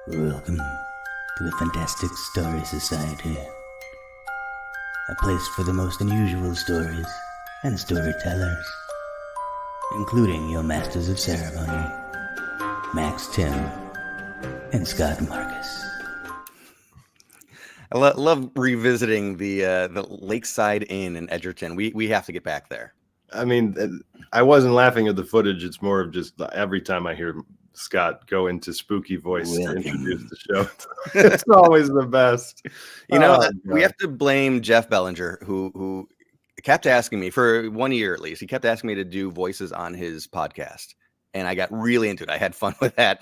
Welcome to the Fantastic Story Society, a place for the most unusual stories and storytellers, including your masters of ceremony, Max Tim and Scott Marcus. I love revisiting the Lakeside Inn in Edgerton. We have to get back there. I mean, I wasn't laughing at the footage. It's more of just every time I hear Scott go into spooky voice to introduce the show. It's always the best. You know, we have to blame Jeff Bellinger, who kept asking me for 1 year at least. He kept asking me to do voices on his podcast, and I got really into it. I had fun with that.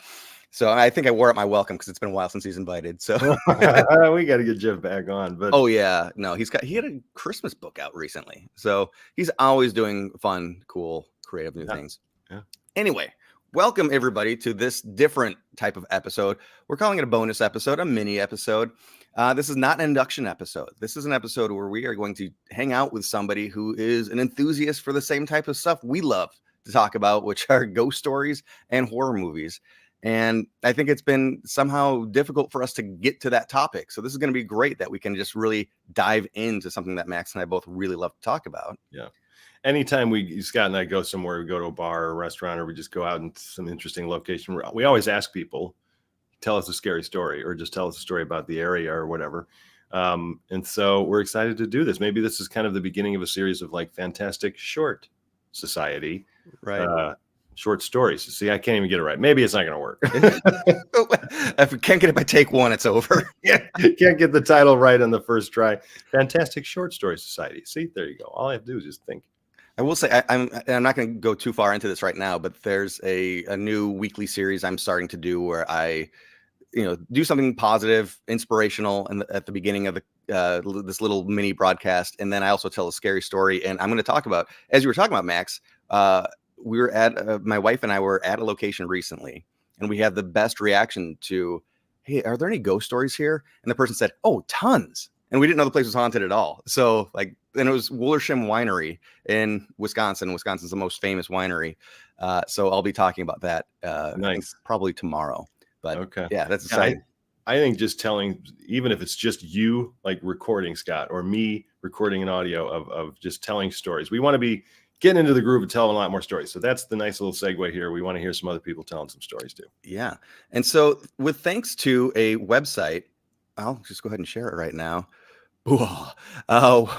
So I think I wore out my welcome because it's been a while since he's invited. So we got to get Jeff back on. But oh yeah, no, he had a Christmas book out recently, so he's always doing fun, cool, creative new things. Yeah. Anyway, welcome everybody to this different type of episode. We're calling it a bonus episode, a mini episode. This is not an induction episode. This is an episode where we are going to hang out with somebody who is an enthusiast for the same type of stuff we love to talk about, which are ghost stories and horror movies. And I think it's been somehow difficult for us to get to that topic. So this is going to be great that we can just really dive into something that Max and I both really love to talk about. Yeah. Anytime Scott and I go somewhere, we go to a bar or a restaurant, or we just go out in some interesting location, we always ask people, tell us a scary story, or just tell us a story about the area or whatever. And so we're excited to do this. Maybe this is kind of the beginning of a series of like Fantastic Short Society. Right. Short stories. See, I can't even get it right. Maybe it's not going to work. If we can't get it by take one, it's over. Yeah, can't get the title right on the first try. Fantastic Short Story Society. See, there you go. All I have to do is just think. I will say I'm not going to go too far into this right now, but there's a new weekly series I'm starting to do where I, do something positive, inspirational, and at the beginning of this little mini broadcast, and then I also tell a scary story. And I'm going to talk about, as you were talking about, Max. We were at my wife and I were at a location recently, and we had the best reaction to, "Hey, are there any ghost stories here?" And the person said, "Oh, tons." And we didn't know the place was haunted at all. So and it was Wollersheim Winery in Wisconsin. Wisconsin's the most famous winery. So I'll be talking about that Nice. probably tomorrow. But okay. Yeah, that's exciting. I think just telling, even if it's just you like recording, Scott, or me recording an audio of just telling stories. We want to be getting into the groove and telling a lot more stories. So that's the nice little segue here. We want to hear some other people telling some stories too. Yeah. And so with thanks to a website, I'll just go ahead and share it right now.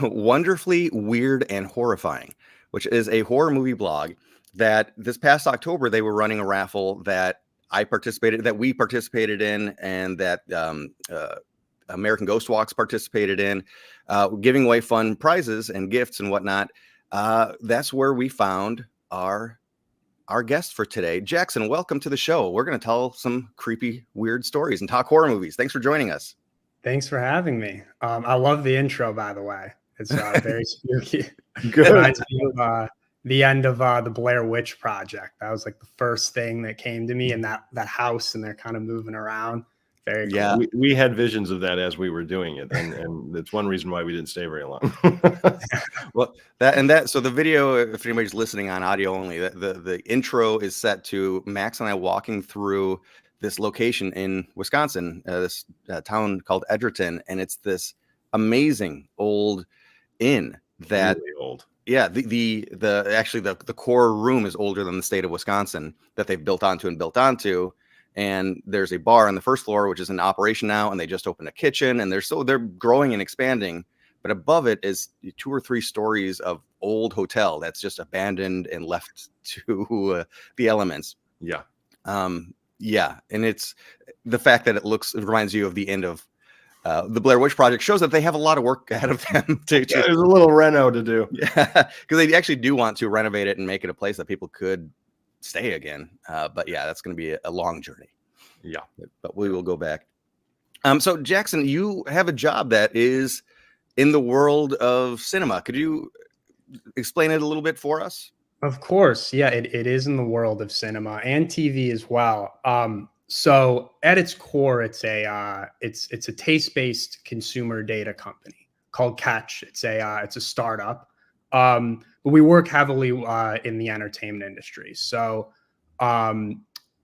Wonderfully Weird and Horrifying, which is a horror movie blog that this past October, they were running a raffle that we participated in, and that American Ghost Walks participated in, giving away fun prizes and gifts and whatnot. That's where we found our guest for today. Jackson, welcome to the show. We're going to tell some creepy, weird stories and talk horror movies. Thanks for joining us. Thanks for having me. I love the intro, by the way. It's very spooky. Good. It reminds me of the end of the Blair Witch Project. That was like the first thing that came to me, and that house, and they're kind of moving around. Very cool. Yeah. We had visions of that as we were doing it, and that's one reason why we didn't stay very long. Well, so the video, if anybody's listening on audio only, the intro is set to Max and I walking through this location in Wisconsin, this town called Edgerton, and it's this amazing old inn that really old. Yeah, the core room is older than the state of Wisconsin that they've built onto. And there's a bar on the first floor, which is in operation now, and they just opened a kitchen, and they're growing and expanding. But above it is 2 or 3 stories of old hotel that's just abandoned and left to the elements. Yeah. Yeah, and it's the fact that it reminds you of the end of the Blair Witch Project shows that they have a lot of work ahead of them. There's a little reno to do. Yeah, because they actually do want to renovate it and make it a place that people could stay again. But yeah, that's going to be a long journey. Yeah, but we will go back. So Jackson, you have a job that is in the world of cinema. Could you explain it a little bit for us? Of course. Yeah, it is in the world of cinema and TV as well. So at its core, it's a taste-based consumer data company called Katch. It's a startup. But we work heavily in the entertainment industry. So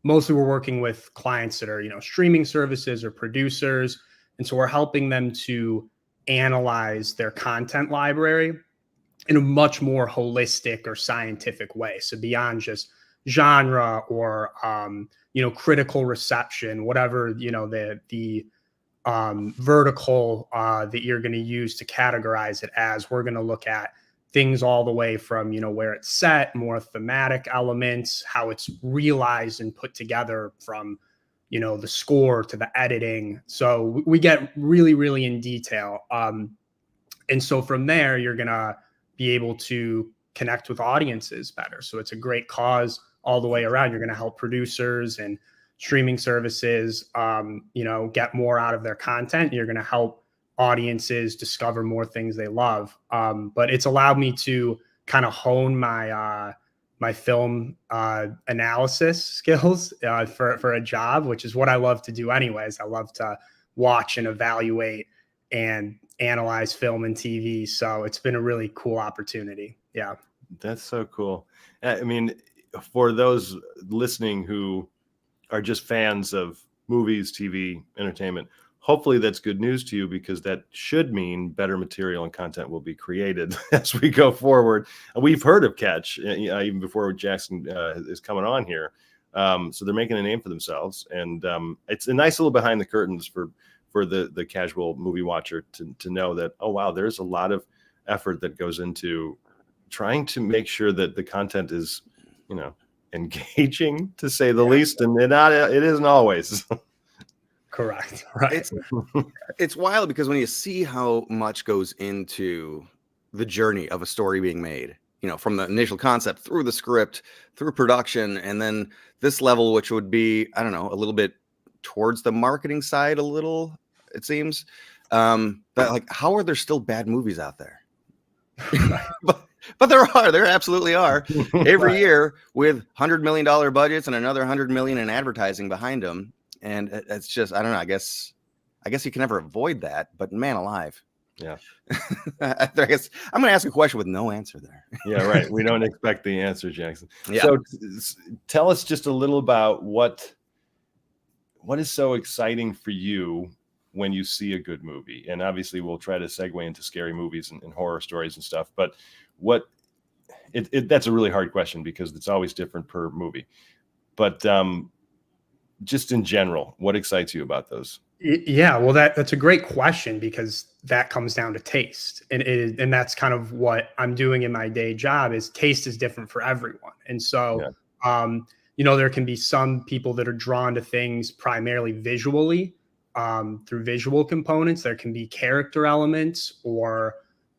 mostly we're working with clients that are, streaming services or producers. And so we're helping them to analyze their content library in a much more holistic or scientific way. So beyond just genre or, critical reception, whatever, the vertical that you're going to use to categorize it as, we're going to look at things all the way from, where it's set, more thematic elements, how it's realized and put together from, the score to the editing. So we get really, really in detail. And so from there, you're going to be able to connect with audiences better. So it's a great cause all the way around. You're going to help producers and streaming services, get more out of their content. You're going to help audiences discover more things they love. But it's allowed me to kind of hone my film analysis skills for a job, which is what I love to do anyways. I love to watch and evaluate and analyze film and TV. So it's been a really cool opportunity. Yeah. That's so cool. I mean, for those listening who are just fans of movies, TV, entertainment, hopefully that's good news to you, because that should mean better material and content will be created as we go forward. We've heard of Katch even before Jackson is coming on here. So they're making a name for themselves. And it's a nice little behind the curtains for the casual movie watcher to know that, oh, wow, there's a lot of effort that goes into trying to make sure that the content is, engaging, to say the least. And it isn't always. Correct. Right. It's wild, because when you see how much goes into the journey of a story being made, from the initial concept through the script, through production, and then this level, which would be, I don't know, a little bit towards the marketing side, it seems. That, like, how are there still bad movies out there? But there absolutely are. Every year, with $100 million budgets and another $100 million in advertising behind them. And it's just, I don't know, I guess you can never avoid that, but man alive. Yeah. I guess I'm going to ask a question with no answer there. Yeah, right. We don't expect the answer, Jackson. Yeah. So tell us just a little about what is so exciting for you when you see a good movie. And obviously we'll try to segue into scary movies and horror stories and stuff, but that's a really hard question, because it's always different per movie. But just in general, what excites you about those? Yeah, well, that's a great question, because that comes down to taste, and that's kind of what I'm doing in my day job. Is taste is different for everyone, and so there can be some people that are drawn to things primarily visually, through visual components. There can be character elements or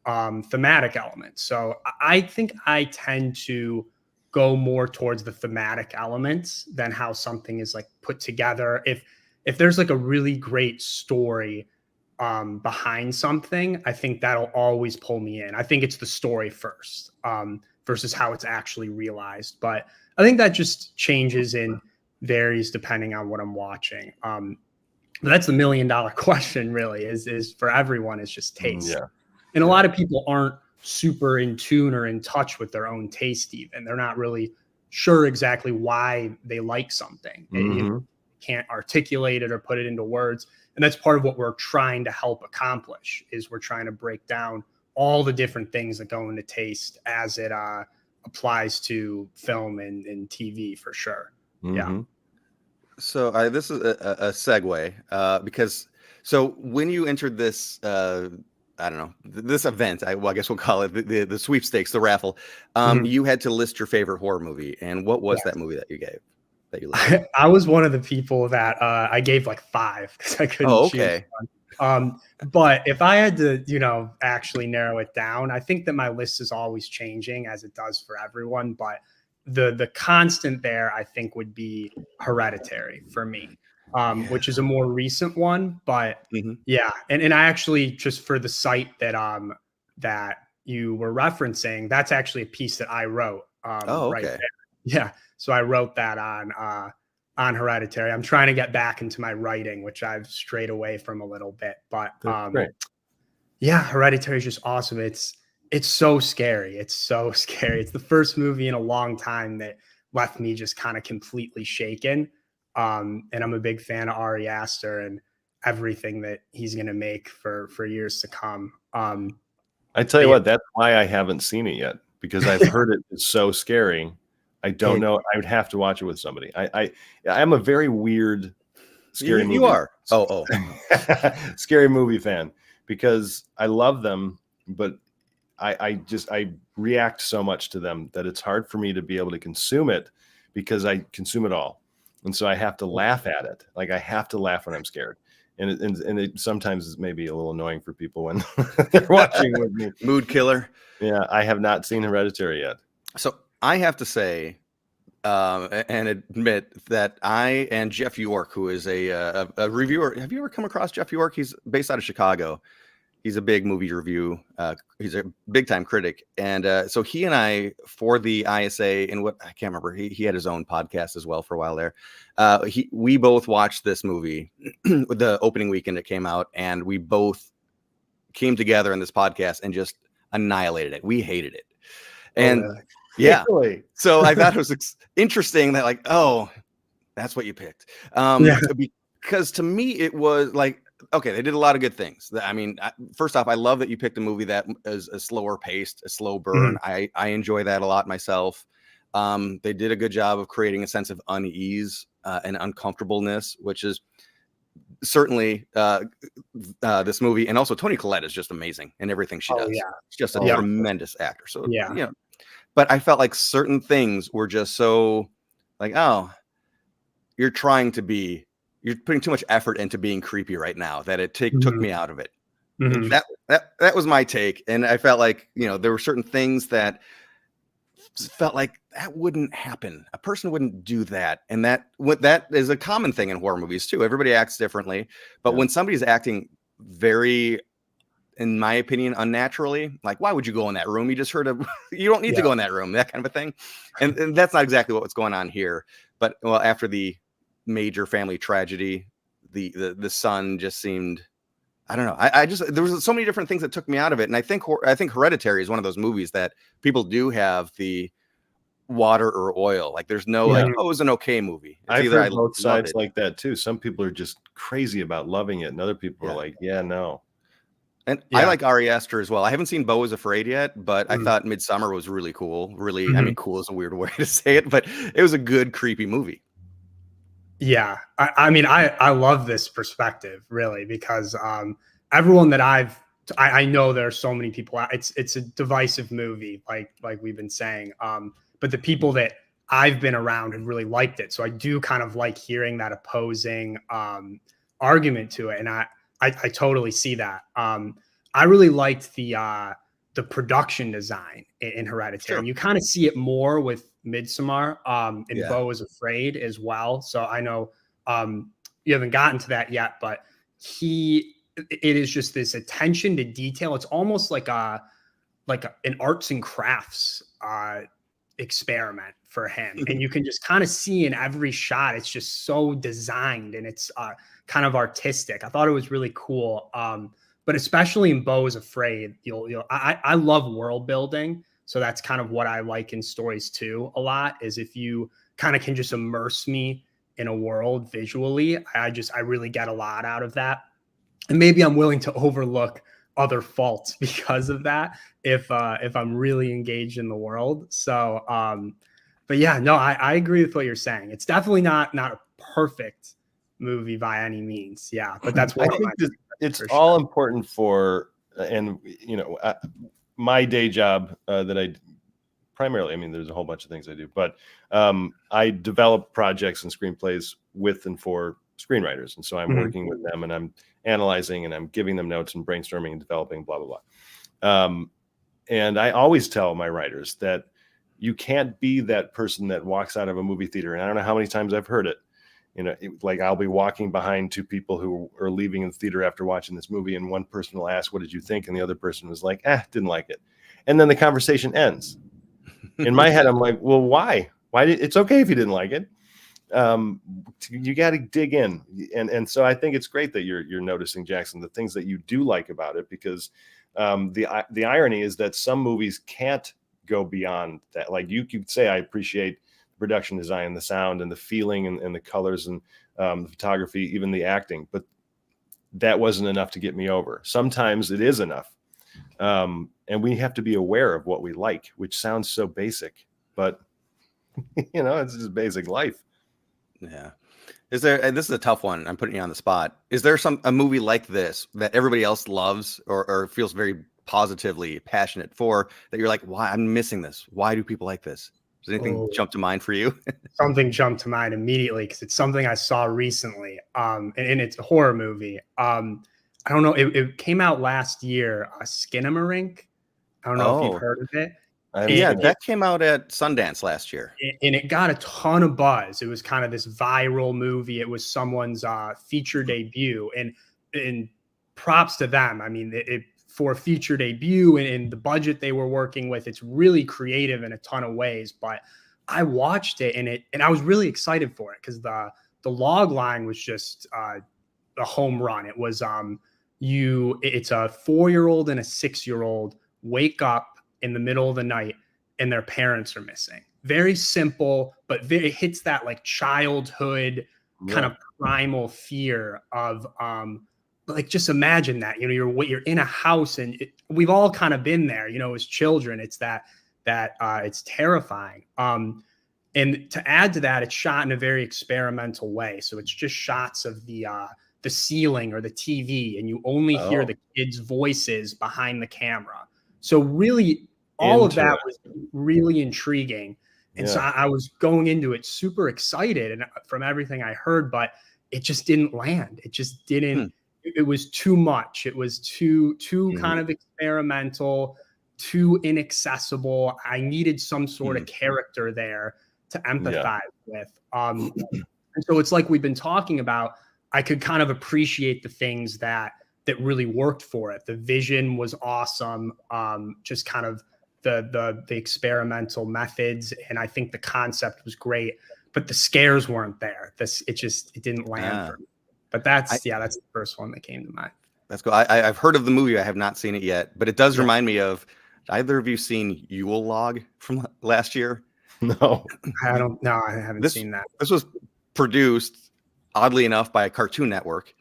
thematic elements. So I think I tend to go more towards the thematic elements than how something is like put together. If there's like a really great story behind something, I think that'll always pull me in. I think it's the story first versus how it's actually realized. But I think that just changes and varies depending on what I'm watching. But that's the $1 million question, really, is for everyone, it's just taste. Yeah. And a lot of people aren't super in tune or in touch with their own taste. Even they're not really sure exactly why they like something. You can't articulate it or put it into words. And that's part of what we're trying to help accomplish, is we're trying to break down all the different things that go into taste as it applies to film and TV, for sure. Yeah. So this is a segue, because so when you entered this, I don't know, this event, I guess we'll call it the sweepstakes, the raffle. You had to list your favorite horror movie. And what was that movie that you gave? That you listed? I was one of the people that I gave like 5, because I couldn't choose one. But if I had to, actually narrow it down, I think that my list is always changing, as it does for everyone. But the constant there, I think, would be Hereditary for me. Which is a more recent one, but yeah. And I actually, just for the site that you were referencing, that's actually a piece that I wrote. Right there. Yeah. So I wrote that on Hereditary. I'm trying to get back into my writing, which I've strayed away from a little bit, but yeah, Hereditary is just awesome. It's so scary. It's so scary. It's the first movie in a long time that left me just kind of completely shaken. And I'm a big fan of Ari Aster and everything that he's going to make for years to come. I tell you what, that's why I haven't seen it yet, because I've heard it's so scary. I don't know. I would have to watch it with somebody. I'm a very weird scary movie. You are. Scary movie fan, because I love them, but I react so much to them that it's hard for me to be able to consume it, because I consume it all. And so I have to laugh at it. Like, I have to laugh when I'm scared. And it sometimes is maybe a little annoying for people when they're watching with me. Mood killer. Yeah, I have not seen Hereditary yet. So I have to say and admit that I and Jeff York, who is a reviewer. Have you ever come across Jeff York? He's based out of Chicago. He's a big movie review. He's a big time critic. And so he and I, for the ISA, and what I can't remember, he had his own podcast as well for a while there. We both watched this movie the opening weekend it came out, and we both came together in this podcast and just annihilated it. We hated it. And yeah, really? So I thought it was interesting that, like, oh, that's what you picked. Because to me, it was like, okay, they did a lot of good things. I mean, first off, I love that you picked a movie that is a slower paced, a slow burn. I enjoy that a lot myself. They did a good job of creating a sense of unease and uncomfortableness, which is certainly this movie. And also Toni Collette is just amazing in everything she does. Yeah. She's just a tremendous actor. So, but I felt like certain things were just so like, oh, you're putting too much effort into being creepy right now that it took me out of it. That was my take. And I felt like, there were certain things that felt like that wouldn't happen. A person wouldn't do that. And that is a common thing in horror movies too. Everybody acts differently, but when somebody's acting very, in my opinion, unnaturally, like, why would you go in that room? You just heard you don't need to go in that room, that kind of a thing. And that's not exactly what was going on here. But after the major family tragedy, the son just seemed, I don't know. There was so many different things that took me out of it. And I think Hereditary is one of those movies that people do have the water or oil. Like, there's no like, oh, it was an okay movie. It's I've heard both sides like that too. Some people are just crazy about loving it, and other people are like, yeah, no. And I like Ari Aster as well. I haven't seen Beau is Afraid yet, but I thought Midsummer was really cool. Really, I mean, cool is a weird way to say it, but it was a good, creepy movie. Yeah. I mean, I love this perspective, really, because everyone that I know there are so many people, it's a divisive movie, like we've been saying. But the people that I've been around have really liked it. So I do kind of like hearing that opposing argument to it. And I totally see that. I really liked the production design in Hereditary. Sure. And you kind of see it more with Midsommar and Beau is Afraid as well. So I know you haven't gotten to that yet, but it is just this attention to detail. It's almost like an arts and crafts experiment for him. And you can just kind of see in every shot, it's just so designed and it's kind of artistic. I thought it was really cool. But especially in Beau is Afraid, I love world building. So that's kind of what I like in stories too a lot, is if you kind of can just immerse me in a world visually, I really get a lot out of that. And maybe I'm willing to overlook other faults because of that if I'm really engaged in the world. So, but yeah, no, I agree with what you're saying. It's definitely not a perfect movie by any means. Yeah, but that's what I think it's all important for, and my day job that I primarily, I mean, there's a whole bunch of things I do, but I develop projects and screenplays with and for screenwriters. And so I'm working with them and I'm analyzing and I'm giving them notes and brainstorming and developing, blah, blah, blah. And I always tell my writers that you can't be that person that walks out of a movie theater. And I don't know how many times I've heard it. Like I'll be walking behind two people who are leaving the theater after watching this movie. And one person will ask, what did you think? And the other person was like, didn't like it. And then the conversation ends. In my head, I'm like, well, why? It's okay if you didn't like it. You got to dig in. And so I think it's great that you're noticing, Jackson, the things that you do like about it, because the irony is that some movies can't go beyond that. Like you could say, I appreciate production design, the sound and the feeling and the colors and the photography, even the acting. But that wasn't enough to get me over. Sometimes it is enough. And we have to be aware of what we like, which sounds so basic, but it's just basic life. Yeah. Is there, and this is a tough one, I'm putting you on the spot. Is there a movie like this that everybody else loves or feels very positively passionate for, that you're like, why I'm missing this? Why do people like this? Does anything jump to mind for you? Something jumped to mind immediately because it's something I saw recently. And it's a horror movie. I don't know. It came out last year. Skinamarink. I don't know if you've heard of it. Yeah, that came out at Sundance last year. And it got a ton of buzz. It was kind of this viral movie. It was someone's feature debut. And props to them. I mean, for a feature debut and the budget they were working with, it's really creative in a ton of ways. But I watched it and I was really excited for it because the log line was just a home run. It was it's a 4-year-old and a 6-year-old wake up in the middle of the night and their parents are missing. Very simple, but it hits that like childhood kind of primal fear of like, just imagine that, you're in a house and we've all kind of been there, as children. It's that it's terrifying. And to add to that, it's shot in a very experimental way. So it's just shots of the ceiling or the TV, and you only hear the kids' voices behind the camera. So really, all of that was really intriguing. And so I was going into it super excited and from everything I heard, but it just didn't land. It just didn't. It was too much. It was too kind of experimental, too inaccessible. I needed some sort of character there to empathize with. And so it's like we've been talking about. I could kind of appreciate the things that really worked for it. The vision was awesome. Just kind of the experimental methods, and I think the concept was great, but the scares weren't there. It didn't land for me. But that's the first one that came to mind. That's cool. I've heard of the movie. I have not seen it yet, but it does remind me of. Either of you seen Yule Log from last year? No, I don't. No, I haven't seen that. This was produced, oddly enough, by a Cartoon Network,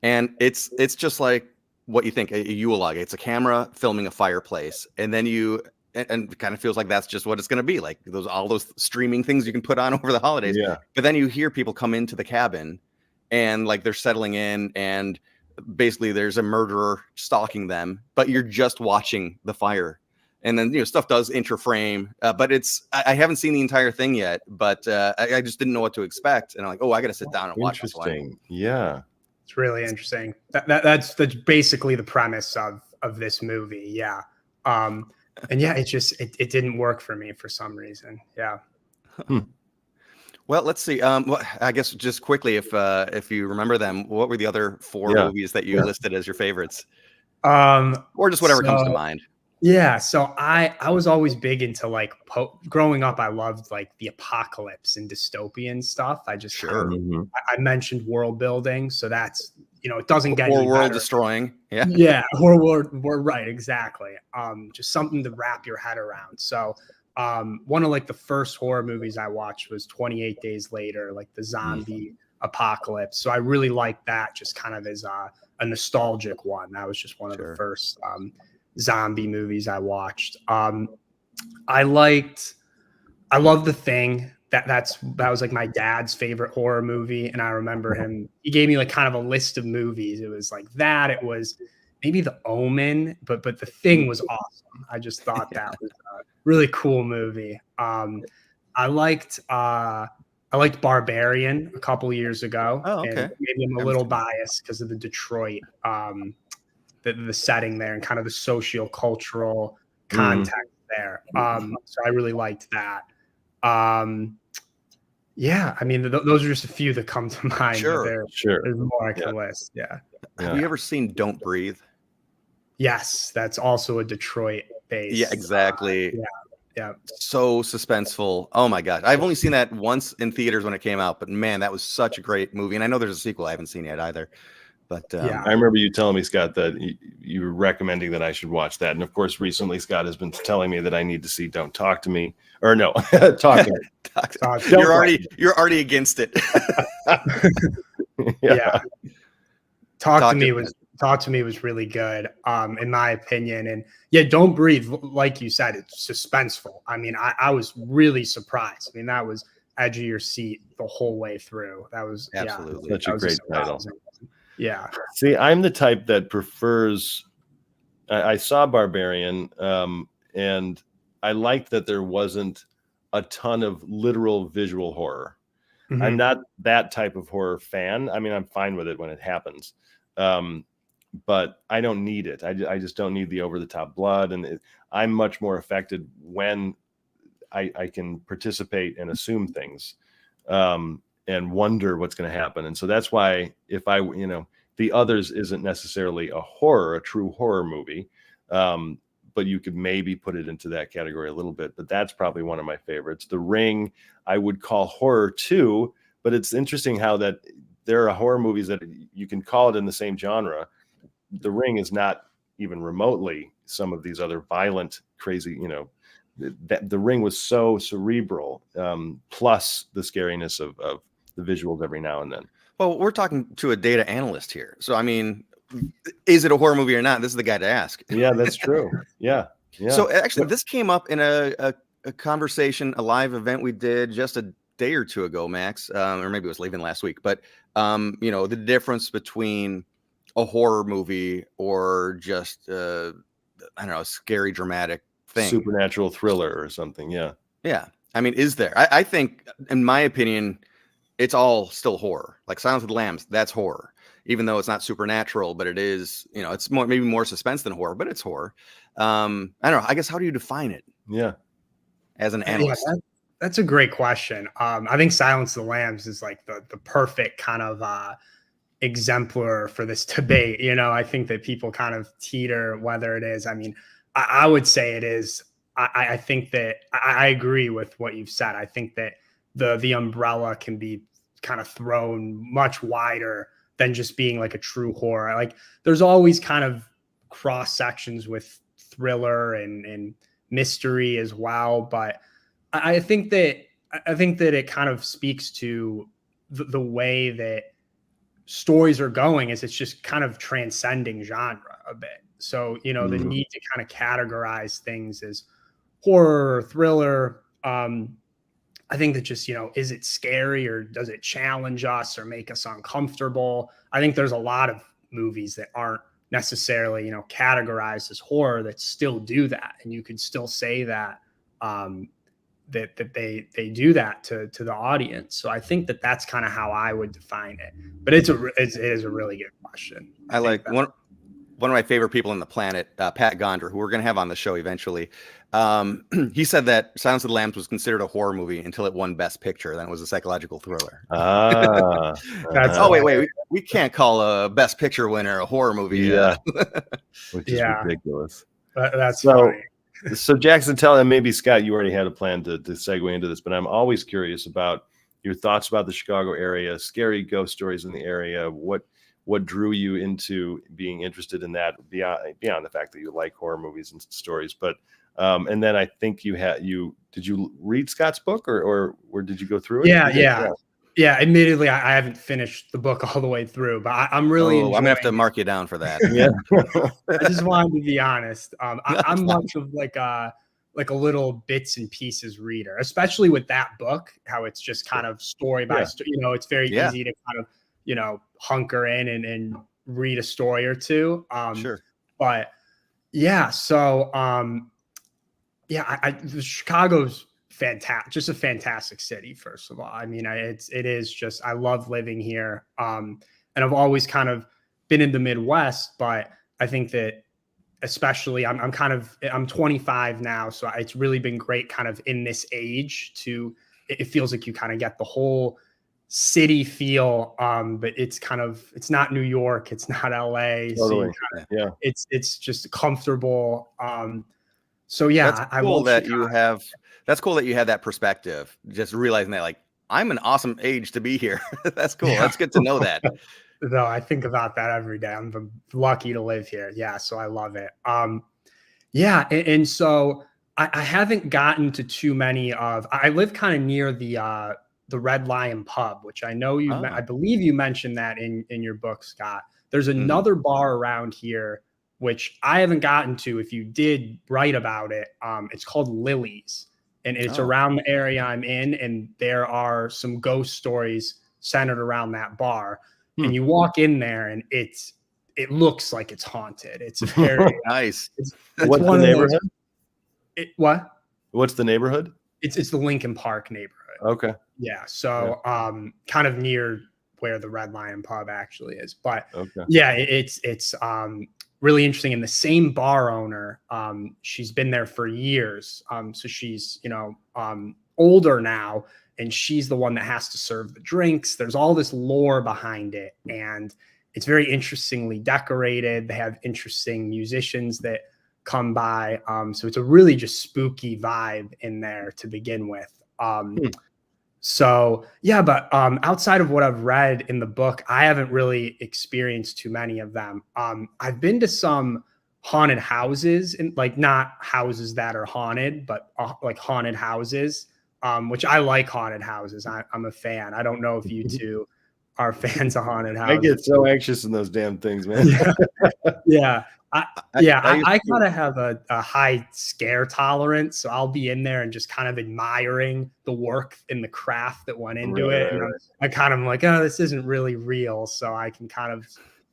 and it's just like what you think a Yule Log. It's a camera filming a fireplace, and then and it kind of feels like that's just what it's going to be like. All those streaming things you can put on over the holidays. Yeah. But then you hear people come into the cabin, and like they're settling in, and basically there's a murderer stalking them, but you're just watching the fire. And then, stuff does interframe, but I haven't seen the entire thing yet, but I just didn't know what to expect. And I'm like, I got to sit down and watch this one. Interesting. Yeah. It's really interesting. That's basically the premise of this movie. Yeah. And yeah, it didn't work for me for some reason. Yeah. Well, let's see. I guess just quickly, if you remember them, what were the other 4 movies that you listed as your favorites? Or just whatever comes to mind. Yeah, so I was always big into like growing up. I loved like the apocalypse and dystopian stuff. I just I mentioned world building, so that's it doesn't get any world better. Destroying. World right, exactly. Just something to wrap your head around. So one of like the first horror movies I watched was 28 Days Later, like the zombie apocalypse. So I really liked that, just kind of as a nostalgic one. That was just one of the first zombie movies I watched. I love The Thing. That was like my dad's favorite horror movie, and I remember he gave me like kind of a list of movies. It was like that. It was maybe The Omen, but The Thing was awesome. I just thought that was a really cool movie. I liked Barbarian a couple of years ago. Oh, okay. And maybe I'm a little biased because of the Detroit the setting there and kind of the socio-cultural context there. So I really liked that. Yeah, I mean, those are just a few that come to mind. Sure. There's more I can list. Yeah. Have you ever seen Don't Breathe? Yes, that's also a Detroit based. Yeah, exactly. Yeah. So suspenseful. Oh my God. I've only seen that once in theaters when it came out, but man, that was such a great movie. And I know there's a sequel I haven't seen yet either. But Yeah. I remember you telling me, Scott, that you were recommending that I should watch that. And of course, recently Scott has been telling me that I need to see Don't Talk to Me, or no, Talk to Me. You're already against it. Yeah. Talk to me was really good, in my opinion. And yeah, Don't Breathe, like you said, it's suspenseful. I mean, I was really surprised. I mean, that was edge of your seat the whole way through. That was absolutely such a great title. Yeah. See, I'm the type that prefers. I saw Barbarian, and I liked that there wasn't a ton of literal visual horror. Mm-hmm. I'm not that type of horror fan. I mean, I'm fine with it when it happens, but I don't need it. I just don't need the over-the-top blood, and I'm much more affected when I can participate and assume things. And wonder what's going to happen. And so that's why if The Others isn't necessarily a true horror movie, but you could maybe put it into that category a little bit. But that's probably one of my favorites. The Ring, I would call horror too, but it's interesting how that there are horror movies that you can call it in the same genre. The Ring is not even remotely some of these other violent, crazy, the Ring was so cerebral, plus the scariness of the visuals every now and then. Well, we're talking to a data analyst here. So, I mean, is it a horror movie or not? This is the guy to ask. Yeah, that's true. Yeah. So actually, this came up in a conversation, a live event we did just a day or two ago, Max, or maybe it was leaving last week. But, the difference between a horror movie or just, a scary, dramatic thing. Supernatural thriller or something. Yeah. Yeah. I mean, is there? I think, in my opinion, it's all still horror. Like Silence of the Lambs, that's horror, even though it's not supernatural, but it is, it's maybe more suspense than horror, but it's horror. I don't know. I guess, how do you define it? Yeah. As an analyst. Yeah, that's a great question. I think Silence of the Lambs is like the perfect kind of exemplar for this debate. I think that people kind of teeter whether it is. I mean, I would say it is. I think that I agree with what you've said. I think that the umbrella can be kind of thrown much wider than just being like a true horror. Like there's always kind of cross sections with thriller and mystery as well. But I think that it kind of speaks to the way that stories are going, is it's just kind of transcending genre a bit. So, the need to kind of categorize things as horror or thriller. I think that just, is it scary or does it challenge us or make us uncomfortable? I think there's a lot of movies that aren't necessarily, categorized as horror that still do that. And you could still say that, that they do that to the audience. So I think that that's kind of how I would define it. But it is a really good question. I like one of my favorite people on the planet, Pat Gonder, who we're going to have on the show eventually. He said that Silence of the Lambs was considered a horror movie until it won Best Picture. Then it was a psychological thriller. Wait, we can't call a Best Picture winner a horror movie. Yeah, which is ridiculous. That's funny. So Jackson, and maybe Scott, you already had a plan to segue into this, but I'm always curious about your thoughts about the Chicago area, scary ghost stories in the area. What drew you into being interested in that beyond the fact that you like horror movies and stories? But and then I think did you read Scott's book or did you go through it? Yeah. Admittedly, I haven't finished the book all the way through, but I'm really. I'm gonna have to mark you down for that. Yeah. I just wanted to be honest. I'm much of like a little bits and pieces reader, especially with that book. How it's just kind of story by story. It's very easy to kind of hunker in and read a story or two. Sure. But yeah, so Chicago's fantastic, just a fantastic city. First of all, I mean, it is just, I love living here. And I've always kind of been in the Midwest, but I think that especially I'm 25 now. So it's really been great kind of in this age it feels like you kind of get the whole city feel. But it's not New York. It's not LA. Totally. So it's just comfortable. So yeah, that's cool that's cool that you have that perspective. Just realizing that, like, I'm an awesome age to be here. That's cool. That's good to know that. No, I think about that every day. I'm lucky to live here. Yeah, so I love it. Yeah, and so I haven't gotten to too many of. I live kind of near the Red Lion Pub, which I know I believe you mentioned that in your book, Scott. There's another bar around here which I haven't gotten to. If you did write about it, it's called Lilly's, and it's around the area I'm in, and there are some ghost stories centered around that bar. And you walk in there, and it looks like it's haunted. It's very nice. What's the neighborhood? What? What's the neighborhood? It's the Lincoln Park neighborhood. Okay. Yeah. So kind of near where the Red Lion Pub actually is. But okay. Yeah, it's really interesting. And the same bar owner, she's been there for years. So she's, older now, and she's the one that has to serve the drinks. There's all this lore behind it, and it's very interestingly decorated. They have interesting musicians that come by. So it's a really just spooky vibe in there to begin with. So yeah, but outside of what I've read in the book, I haven't really experienced too many of them. I've been to some haunted houses, and like not houses that are haunted, but like haunted houses, which I like haunted houses. I'm a fan. I don't know if you two are fans of haunted houses. I get so anxious in those damn things, man. Yeah. I kind of have a high scare tolerance, so I'll be in there and just kind of admiring the work and the craft that went into it. And I kind of am like, oh, this isn't really real, so I can kind of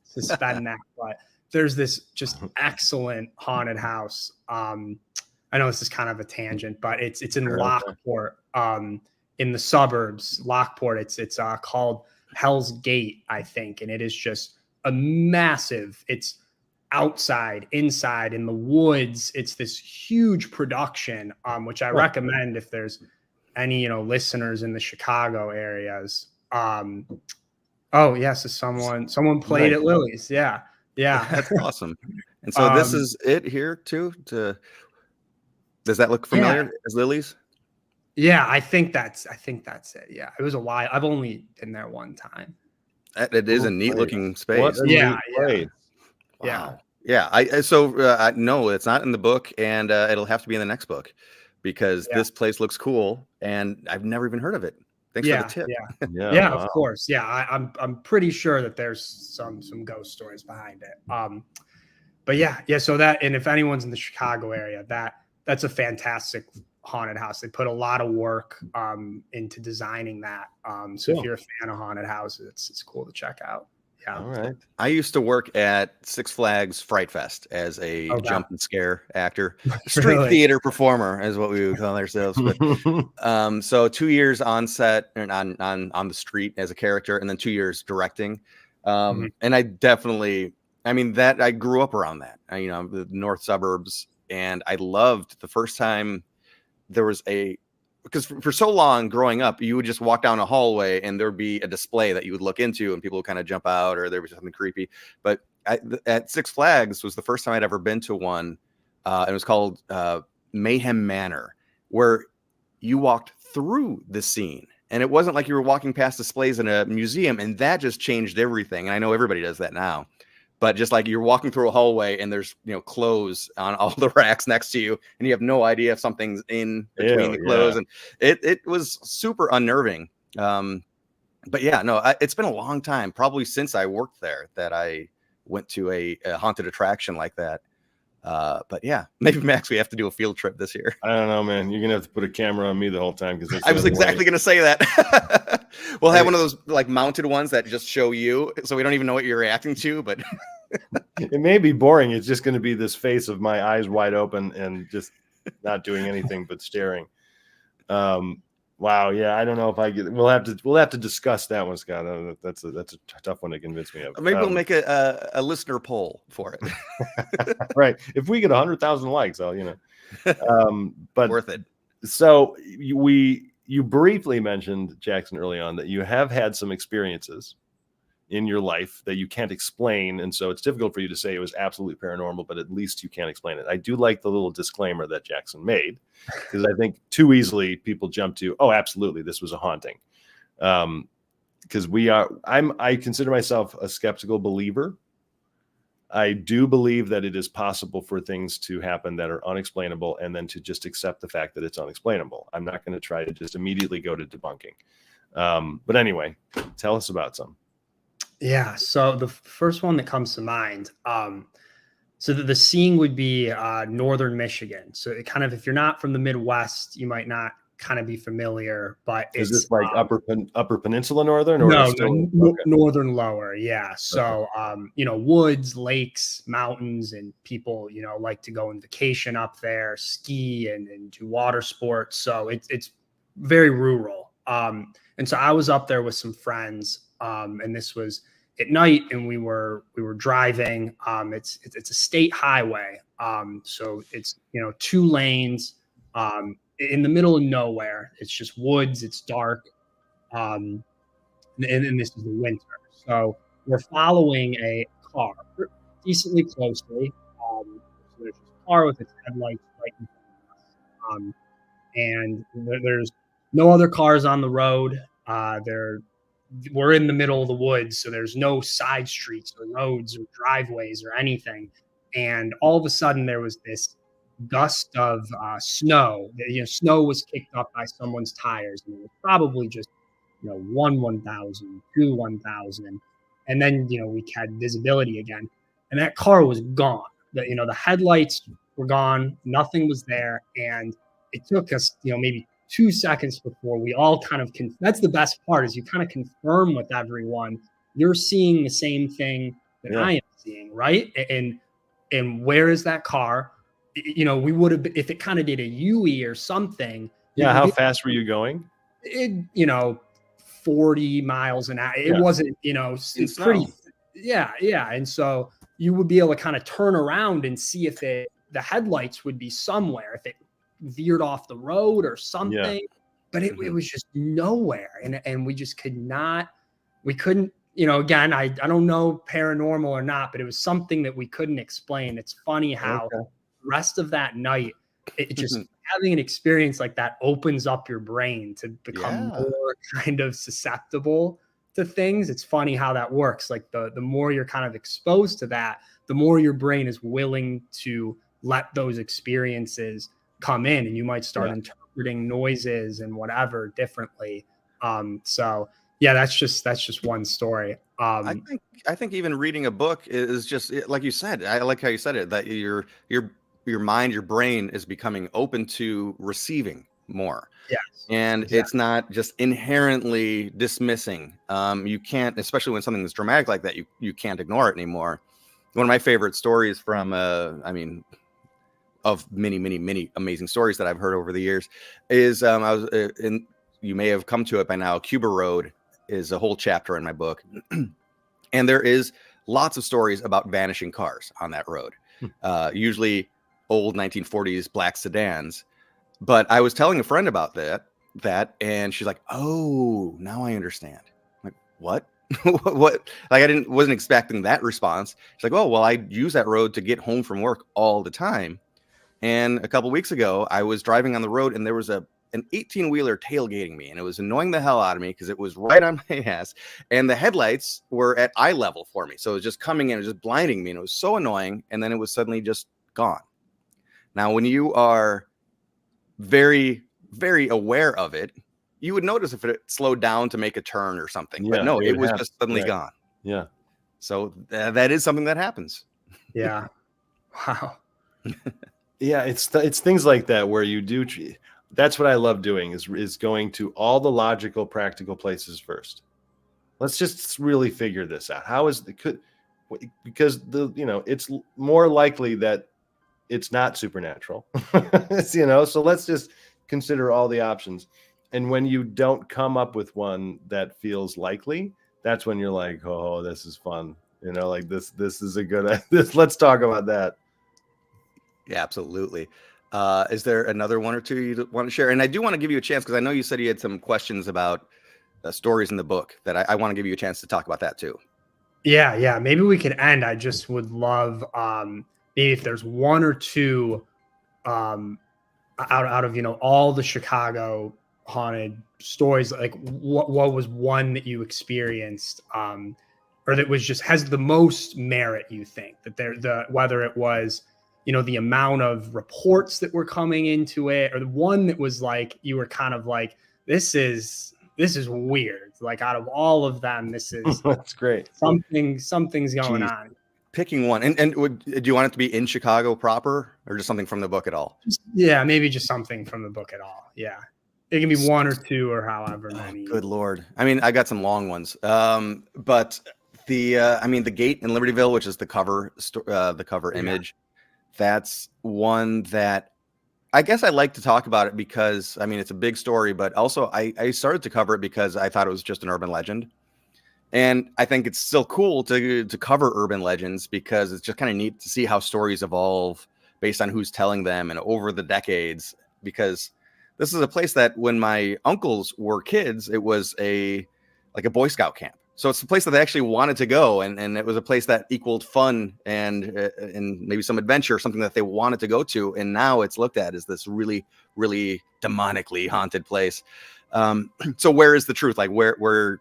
suspend that. But there's this just excellent haunted house. I know this is kind of a tangent, but it's in Lockport, in the suburbs. Lockport. It's called Hell's Gate, I think, and it is just a massive. It's outside, inside, in the woods. It's this huge production, which I recommend if there's any listeners in the Chicago areas. So someone played at Lilly's. Yeah That's awesome. And so this is it here too. Does that look familiar as Lilly's? Yeah, I think that's it. Yeah, it was a while. I've only been there one time. It is a neat looking space. Yeah. Wow. Yeah. No, it's not in the book, and it'll have to be in the next book because this place looks cool, and I've never even heard of it. Thanks for the tip. Yeah, of course. Yeah, I'm pretty sure that there's some ghost stories behind it. But yeah. So that, and if anyone's in the Chicago area, that's a fantastic haunted house. They put a lot of work into designing that. So if you're a fan of haunted houses, it's cool to check out. Yeah. All right. I used to work at Six Flags Fright Fest as a jump and scare actor, street theater performer is what we would call ourselves. But so 2 years on set and on the street as a character, and then 2 years directing. And I definitely, I grew up around that. The north suburbs, and I loved the first time there was because for so long growing up, you would just walk down a hallway and there would be a display that you would look into and people would kind of jump out or there was something creepy. But at Six Flags was the first time I'd ever been to one. It was called Mayhem Manor, where you walked through the scene. And it wasn't like you were walking past displays in a museum, and that just changed everything. And I know everybody does that now. But just like you're walking through a hallway and there's, clothes on all the racks next to you and you have no idea if something's in between the clothes. And it was super unnerving. But yeah, no, it's been a long time, probably since I worked there, that I went to a haunted attraction like that. But yeah, maybe Max, we have to do a field trip this year. I don't know, man. You're going to have to put a camera on me the whole time. Because I was exactly going to say that. We'll have one of those like mounted ones that just show you, so we don't even know what you're reacting to, but it may be boring. It's just going to be this face of my eyes wide open and just not doing anything but staring. Wow. Yeah. I don't know if I get, we'll have to discuss that one, Scott. That's a tough one to convince me of. Maybe we'll make a listener poll for it. Right. If we get 100,000 likes, I'll, but worth it. So you briefly mentioned, Jackson, early on that you have had some experiences in your life that you can't explain. And so it's difficult for you to say it was absolutely paranormal, but at least you can't explain it. I do like the little disclaimer that Jackson made, because I think too easily people jump to, oh, absolutely, this was a haunting. because I consider myself a skeptical believer. I do believe that it is possible for things to happen that are unexplainable, and then to just accept the fact that it's unexplainable. I'm not going to try to just immediately go to debunking. But anyway, tell us about some. Yeah. So the first one that comes to mind, so the scene would be northern Michigan. So it kind of, if you're not from the Midwest, you might not kind of be familiar, but Is it's this like upper peninsula northern, or no, still okay. Northern lower. Yeah. So, you know, woods, lakes, mountains, and people, you know, like to go on vacation up there, ski and do water sports. So it's very rural. And so I was up there with some friends, and this was at night, and we were driving. It's a state highway. So it's, you know, 2 lanes, in the middle of nowhere. It's just woods. It's dark. And this is the winter. So we're following a car decently closely. So there's a car with its headlights right in front of us. And there's no other cars on the road. We're in the middle of the woods, so there's no side streets or roads or driveways or anything. And all of a sudden, there was this gust of snow. You know, snow was kicked up by someone's tires, and it was probably just, you know, 1,000, 1,000. And then, you know, we had visibility again, and that car was gone. You know, the headlights were gone. Nothing was there. And it took us, you know, maybe 2 seconds before we all kind of that's the best part, is you kind of confirm with everyone, you're seeing the same thing that I am seeing, right? And where is that car? You know, we would have, if it kind of did a UE or something. Yeah. How fast were you going? You know, 40 miles an hour. It wasn't, you know, it's pretty. Yeah. And so you would be able to kind of turn around and see if the headlights would be somewhere, if it veered off the road or something. But it was just nowhere. And we just we couldn't, you know, again, I don't know paranormal or not, but it was something that we couldn't explain. It's funny how the rest of that night, it just having an experience like that opens up your brain to become more kind of susceptible to things. It's funny how that works. Like the more you're kind of exposed to that, the more your brain is willing to let those experiences come in, and you might start interpreting noises and whatever differently. So yeah, that's just one story. I think even reading a book is just like you said. I like how you said it, that your mind, your brain is becoming open to receiving more. Yes. And it's not just inherently dismissing. You can't, especially when something is dramatic like that, you can't ignore it anymore. One of my favorite stories from, of many amazing stories that I've heard over the years is, you may have come to it by now, Cuba Road is a whole chapter in my book. And there is lots of stories about vanishing cars on that road. Usually old 1940s black sedans. But I was telling a friend about that, and she's like, "Oh, now I understand." I'm like, what? What? Like, wasn't expecting that response. She's like, "Oh, well, I use that road to get home from work all the time." And a couple weeks ago, I was driving on the road, and there was an 18-wheeler tailgating me, and it was annoying the hell out of me because it was right on my ass, and the headlights were at eye level for me, so it was just coming in, it was just blinding me, and it was so annoying. And then it was suddenly just gone. Now, when you are very, very aware of it, you would notice if it slowed down to make a turn or something. But no, it was just suddenly gone. Yeah. So that is something that happens. Yeah. Wow. Yeah, it's things like that where you do. That's what I love doing is going to all the logical, practical places first. Let's just really figure this out. How is because it's more likely that it's not supernatural, so let's just consider all the options. And when you don't come up with one that feels likely, that's when you're like, oh, this is fun. Like this is a good, let's talk about that. Yeah, absolutely. Is there another one or two you want to share? And I do want to give you a chance, because I know you said you had some questions about stories in the book that I want to give you a chance to talk about that too. Yeah. Maybe we could end. I just would love, maybe if there's one or two out of all the Chicago haunted stories, like what was one that you experienced, or that was just has the most merit, you think, that whether it was, you know, the amount of reports that were coming into it, or the one that was like, you were kind of like, this is weird. Like out of all of them, this is That's great. something's going Jeez. on. Picking one, and do you want it to be in Chicago proper, or just something from the book at all? Yeah, maybe just something from the book at all. Yeah. It can be one or two or however many. Good Lord. I mean, I got some long ones. But the gate in Libertyville, which is the cover image, that's one that I guess I like to talk about it because, I mean, it's a big story, but also I started to cover it because I thought it was just an urban legend. And I think it's still cool to cover urban legends because it's just kind of neat to see how stories evolve based on who's telling them and over the decades, because this is a place that when my uncles were kids, it was like a Boy Scout camp. So it's a place that they actually wanted to go. And it was a place that equaled fun and maybe some adventure, something that they wanted to go to. And now it's looked at as this really, really demonically haunted place. So where is the truth? Like where's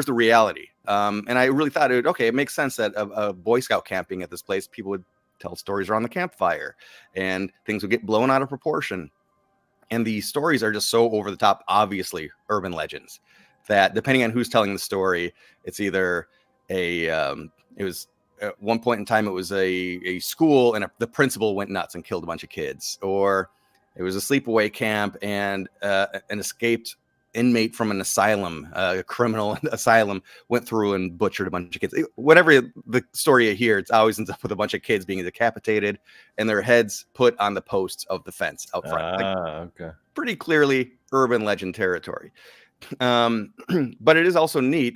the reality? And I really thought it makes sense that a Boy Scout camping at this place, people would tell stories around the campfire and things would get blown out of proportion. And the stories are just so over the top, obviously urban legends, that depending on who's telling the story, it's either it was at one point in time, it was a school and the principal went nuts and killed a bunch of kids, or it was a sleepaway camp and an escaped inmate from an asylum, a criminal asylum, went through and butchered a bunch of kids. Whatever the story you hear, it's always ends up with a bunch of kids being decapitated and their heads put on the posts of the fence out front. Okay. Pretty clearly urban legend territory. But it is also neat.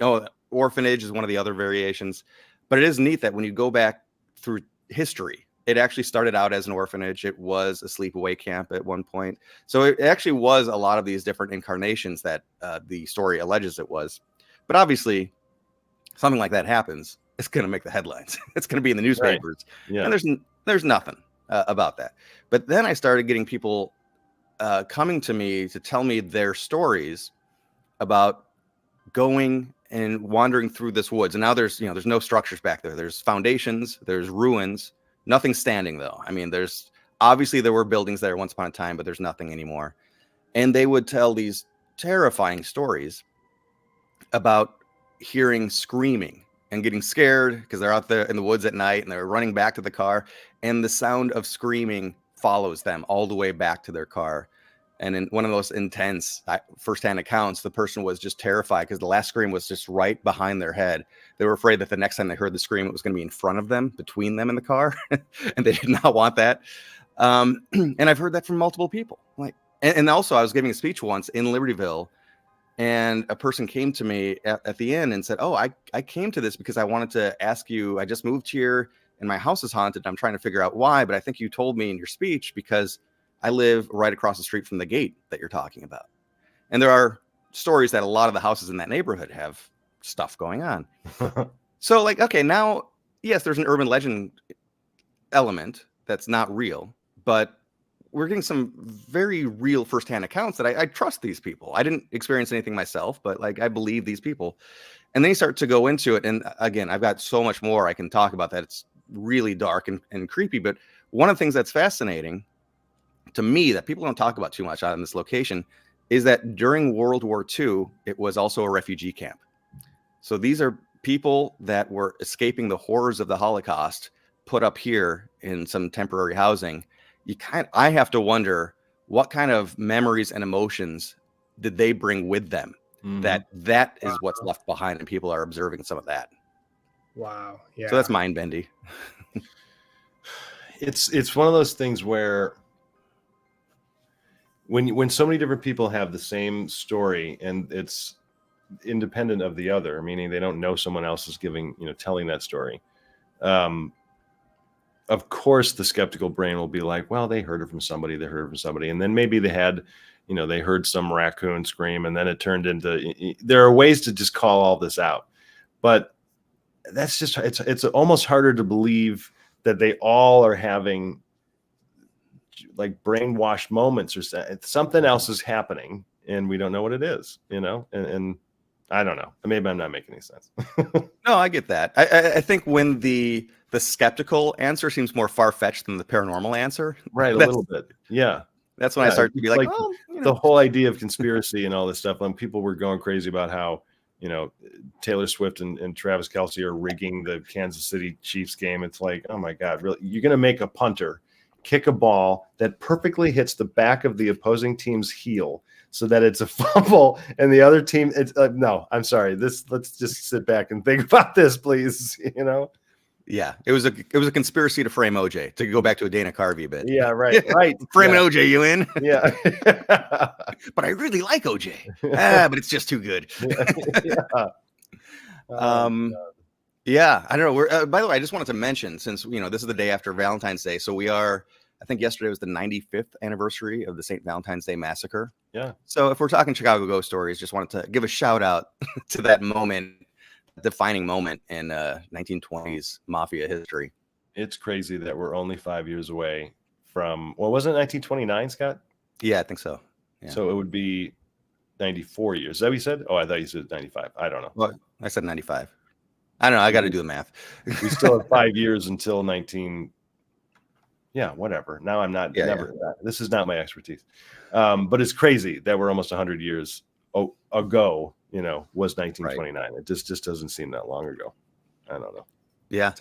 Orphanage is one of the other variations, but it is neat that when you go back through history, it actually started out as an orphanage. It was a sleepaway camp at one point. So it actually was a lot of these different incarnations that the story alleges it was. But obviously, something like that happens, it's going to make the headlines. It's going to be in the newspapers. Right. Yeah. And there's nothing about that. But then I started getting people coming to me to tell me their stories about going and wandering through this woods. And now there's no structures back there. There's foundations, there's ruins. Nothing standing though. I mean, there were buildings there once upon a time, but there's nothing anymore. And they would tell these terrifying stories about hearing screaming and getting scared because they're out there in the woods at night and they're running back to the car, and the sound of screaming follows them all the way back to their car. And in one of those intense firsthand accounts, the person was just terrified because the last scream was just right behind their head. They were afraid that the next time they heard the scream, it was going to be in front of them, between them and the car. And they did not want that. And I've heard that from multiple people. And also I was giving a speech once in Libertyville, and a person came to me at the end and said, I came to this because I wanted to ask you, I just moved here and my house is haunted. I'm trying to figure out why, but I think you told me in your speech because I live right across the street from the gate that you're talking about. And there are stories that a lot of the houses in that neighborhood have stuff going on. So okay, now, yes, there's an urban legend element that's not real, but we're getting some very real firsthand accounts that I trust these people. I didn't experience anything myself, but I believe these people. And then you start to go into it. And again, I've got so much more I can talk about that. It's really dark and creepy. But one of the things that's fascinating to me that people don't talk about too much out in this location is that during World War II, it was also a refugee camp. So these are people that were escaping the horrors of the Holocaust, put up here in some temporary housing. I have to wonder what kind of memories and emotions did they bring with them? Mm-hmm. That is what's left behind, and people are observing some of that. Wow. Yeah. So that's mind bendy. It's one of those things where when so many different people have the same story and it's independent of the other, meaning they don't know someone else is telling that story. Of course, the skeptical brain will be like, well, they heard it from somebody. And then maybe they had, they heard some raccoon scream, and then it turned into, there are ways to just call all this out. But that's just, it's almost harder to believe that they all are having like brainwashed moments or something else is happening and we don't know what it is, and I don't know. Maybe I'm not making any sense. No, I get that. I think when the skeptical answer seems more far-fetched than the paranormal answer. Right, a little bit. Yeah. That's when I start to be like, the whole idea of conspiracy and all this stuff. When people were going crazy about how, Taylor Swift and Travis Kelce are rigging the Kansas City Chiefs game. It's like, oh my God, really? You're going to make a punter kick a ball that perfectly hits the back of the opposing team's heel so that it's a fumble, and the other team, it's no, I'm sorry. Let's just sit back and think about this, please. Yeah, it was a conspiracy to frame OJ, to go back to a Dana Carvey bit. Yeah, right. Framing OJ, you in? Yeah. But I really like OJ. But it's just too good. Yeah, I don't know. We're by the way, I just wanted to mention, since this is the day after Valentine's Day, so we are. I think yesterday was the 95th anniversary of the St. Valentine's Day massacre. Yeah. So if we're talking Chicago ghost stories, just wanted to give a shout out to that moment, defining moment in 1920s mafia history. It's crazy that we're only 5 years away from, wasn't it 1929, Scott? Yeah, I think so. Yeah. So it would be 94 years. Is that what you said? Oh, I thought you said 95. I don't know. Well, I said 95. I don't know. I got to do the math. We still have 5 years until 19. Yeah, whatever. Now I'm not. This is not my expertise. But it's crazy that we're almost 100 years ago. Was 1929. Right. It just doesn't seem that long ago. I don't know. Yeah.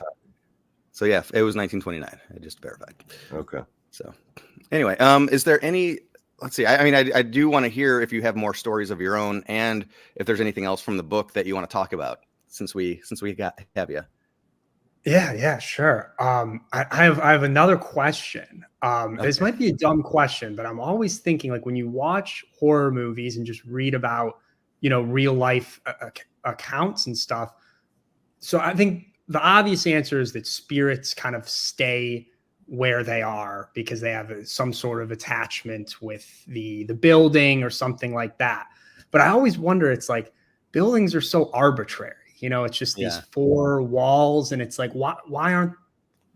So yeah, it was 1929. I just verified. Okay. So anyway, is there any? Let's see. I do want to hear if you have more stories of your own, and if there's anything else from the book that you want to talk about, since we have you. Yeah, sure. I have another question. Okay. This might be a dumb question, but I'm always thinking, like, when you watch horror movies and just read about, real life accounts and stuff. So I think the obvious answer is that spirits kind of stay where they are because they have some sort of attachment with the building or something like that. But I always wonder, it's like buildings are so arbitrary. It's just these four walls, and it's like, why aren't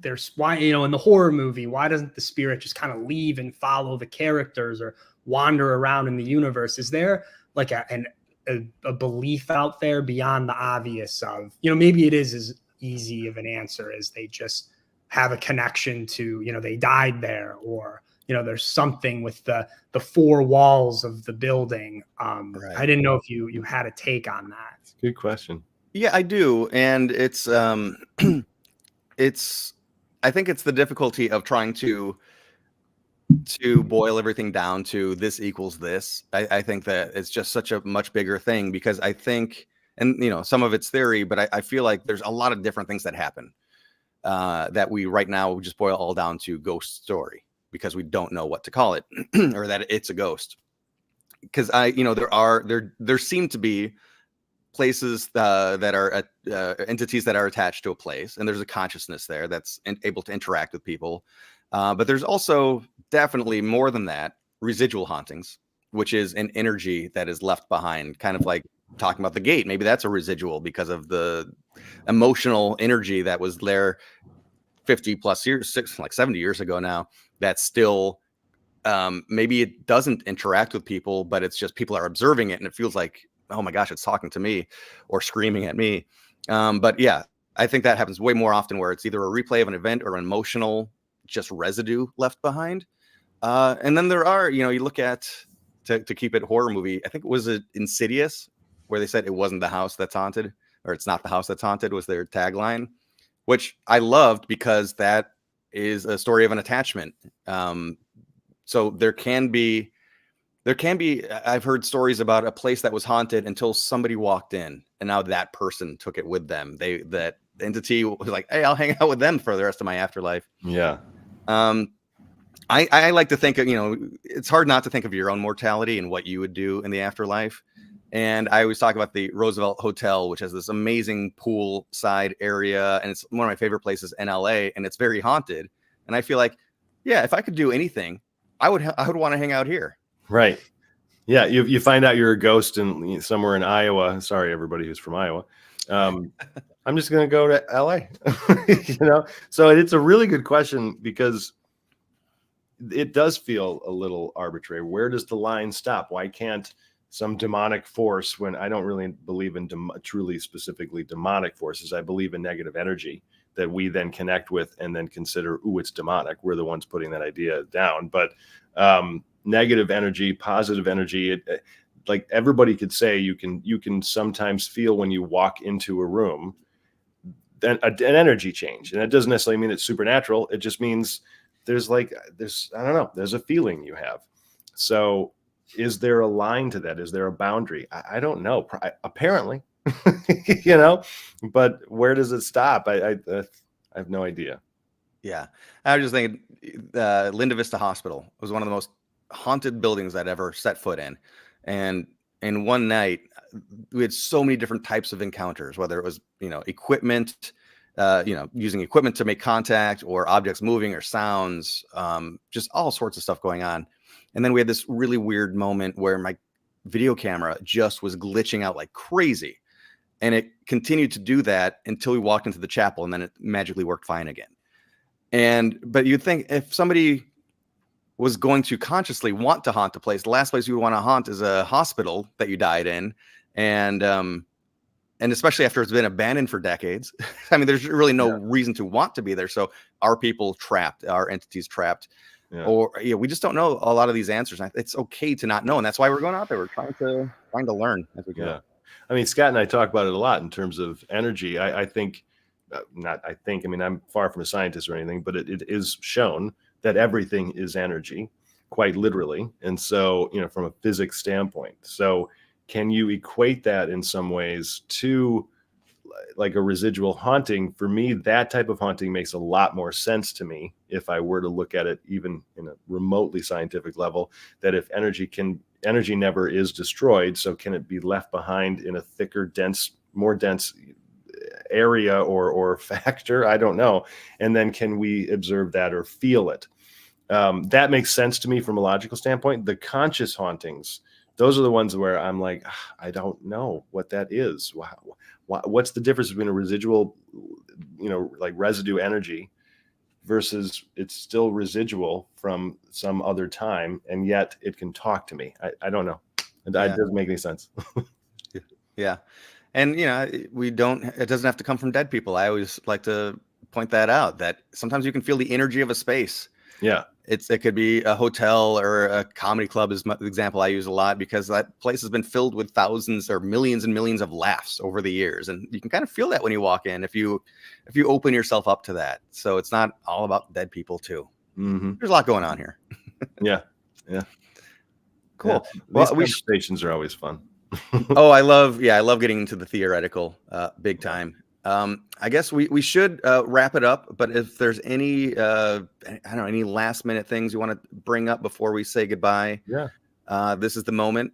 there? Why, in the horror movie, why doesn't the spirit just kind of leave and follow the characters or wander around in the universe? Is there like a belief out there beyond the obvious of, maybe it is as easy of an answer as they just have a connection to, they died there, or, there's something with the four walls of the building. Right. I didn't know if you had a take on that. Good question. Yeah, I do. And it's, I think it's the difficulty of trying to boil everything down to this equals this. I think that it's just such a much bigger thing, because I think, and some of it's theory, but I feel like there's a lot of different things that happen that we right now just boil all down to ghost story, because we don't know what to call it or that it's a ghost. Because there seem to be places that are entities that are attached to a place, and there's a consciousness there that's able to interact with people. But there's also definitely more than that, residual hauntings, which is an energy that is left behind, kind of like talking about the gate. Maybe that's a residual because of the emotional energy that was there 50 plus years, 70 years ago now, that's still, maybe it doesn't interact with people, but it's just people are observing it, and it feels like, oh my gosh, it's talking to me or screaming at me. But yeah, I think that happens way more often, where it's either a replay of an event or an emotional just residue left behind. And then there are, you look at, to keep it horror movie, I think it was Insidious, where they said it wasn't the house that's haunted, or it's not the house that's haunted, was their tagline, which I loved, because that is a story of an attachment. So there can be, I've heard stories about a place that was haunted until somebody walked in, and now that person took it with them. That entity was like, hey, I'll hang out with them for the rest of my afterlife. Yeah. I like to think of, it's hard not to think of your own mortality and what you would do in the afterlife. And I always talk about the Roosevelt Hotel, which has this amazing poolside area, and it's one of my favorite places in LA, and it's very haunted. And I feel like, yeah, if I could do anything, I would want to hang out here. Right. Yeah. You find out you're a ghost in somewhere in Iowa. Sorry, everybody who's from Iowa. I'm just going to go to LA, So it's a really good question, because it does feel a little arbitrary. Where does the line stop? Why can't some demonic force, when I don't really believe in truly specifically demonic forces, I believe in negative energy that we then connect with and then consider, ooh, it's demonic. We're the ones putting that idea down. But negative energy, positive energy, like everybody could say, you can sometimes feel when you walk into a room an energy change. And that doesn't necessarily mean it's supernatural. It just means there's I don't know, there's a feeling you have. So is there a line to that? Is there a boundary? I don't know. Apparently, you know, but where does it stop? I have no idea. Yeah. I was just thinking, Linda Vista Hospital was one of the most haunted buildings I'd ever set foot in. And one night we had so many different types of encounters, whether it was, equipment, using equipment to make contact, or objects moving, or sounds, just all sorts of stuff going on. And then we had this really weird moment where my video camera just was glitching out like crazy. And it continued to do that until we walked into the chapel, and then it magically worked fine again. But you'd think if somebody was going to consciously want to haunt a place, the last place you would want to haunt is a hospital that you died in. And especially after it's been abandoned for decades. I mean, there's really no reason to want to be there. So are people trapped? Are entities trapped? Yeah. Or we just don't know a lot of these answers. It's okay to not know. And that's why we're going out there. We're trying to learn as we go. Yeah. I mean, Scott and I talk about it a lot in terms of energy. I think, I'm far from a scientist or anything, but it is shown that everything is energy, quite literally. And so, from a physics standpoint. So can you equate that in some ways to like a residual haunting? For me, that type of haunting makes a lot more sense to me if I were to look at it even in a remotely scientific level, that if energy never is destroyed, so can it be left behind in a thicker, more dense area or factor? I don't know. And then can we observe that or feel it? That makes sense to me from a logical standpoint. The conscious hauntings, those are the ones where I'm like, I don't know what that is. What's the difference between a residual, like residue energy versus it's still residual from some other time, and yet it can talk to me? I don't know. It doesn't make any sense. Yeah. And, it doesn't have to come from dead people. I always like to point that out, that sometimes you can feel the energy of a space. Yeah. It could be a hotel or a comedy club is the example I use a lot, because that place has been filled with thousands or millions and millions of laughs over the years. And you can kind of feel that when you walk in, if you open yourself up to that. So it's not all about dead people too. Mm-hmm. There's a lot going on here. Yeah. Cool. Yeah. Well, these conversations are always fun. Oh, I love getting into the theoretical big time. I guess we should wrap it up, but if there's any any last minute things you want to bring up before we say goodbye, this is the moment.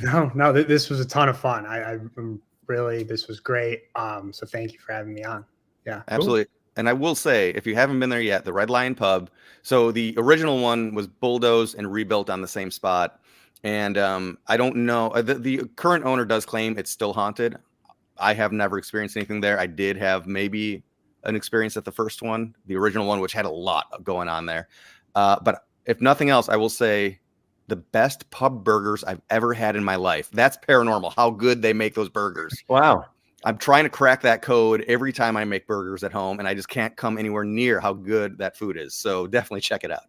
No, this was a ton of fun. I'm really, this was great. So thank you for having me on. Yeah, absolutely. Cool. And I will say, if you haven't been there yet, the Red Lion Pub. So the original one was bulldozed and rebuilt on the same spot. And I don't know, the current owner does claim it's still haunted. I have never experienced anything there. I did have maybe an experience at the first one, the original one, which had a lot going on there. But if nothing else, I will say the best pub burgers I've ever had in my life. That's paranormal, how good they make those burgers. Wow. I'm trying to crack that code every time I make burgers at home, and I just can't come anywhere near how good that food is. So definitely check it out.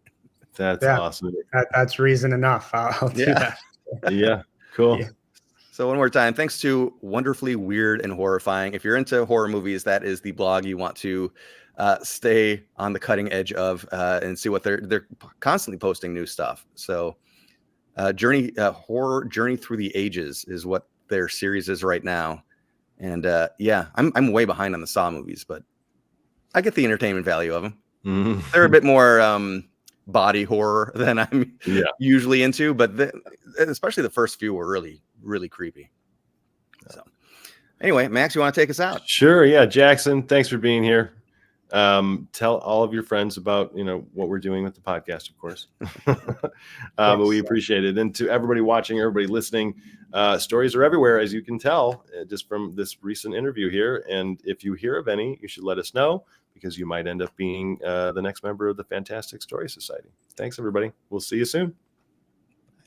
That's awesome. That's reason enough. I'll do that. Yeah, cool. Yeah. So one more time, thanks to Wonderfully Weird and Horrifying. If you're into horror movies, that is the blog you want to stay on the cutting edge of and see what they're constantly posting new stuff. So Horror Journey Through the Ages is what their series is right now. And I'm way behind on the Saw movies, but I get the entertainment value of them. Mm-hmm. They're a bit more body horror than I'm usually into, but especially the first few were really, really creepy. So anyway, Max, you want to take us out? Sure. Yeah. Jackson, thanks for being here. Tell all of your friends about, what we're doing with the podcast, of course. But we appreciate it. And to everybody watching, everybody listening, stories are everywhere, as you can tell, just from this recent interview here. And if you hear of any, you should let us know, because you might end up being the next member of the Fantastic Story Society. Thanks, everybody. We'll see you soon.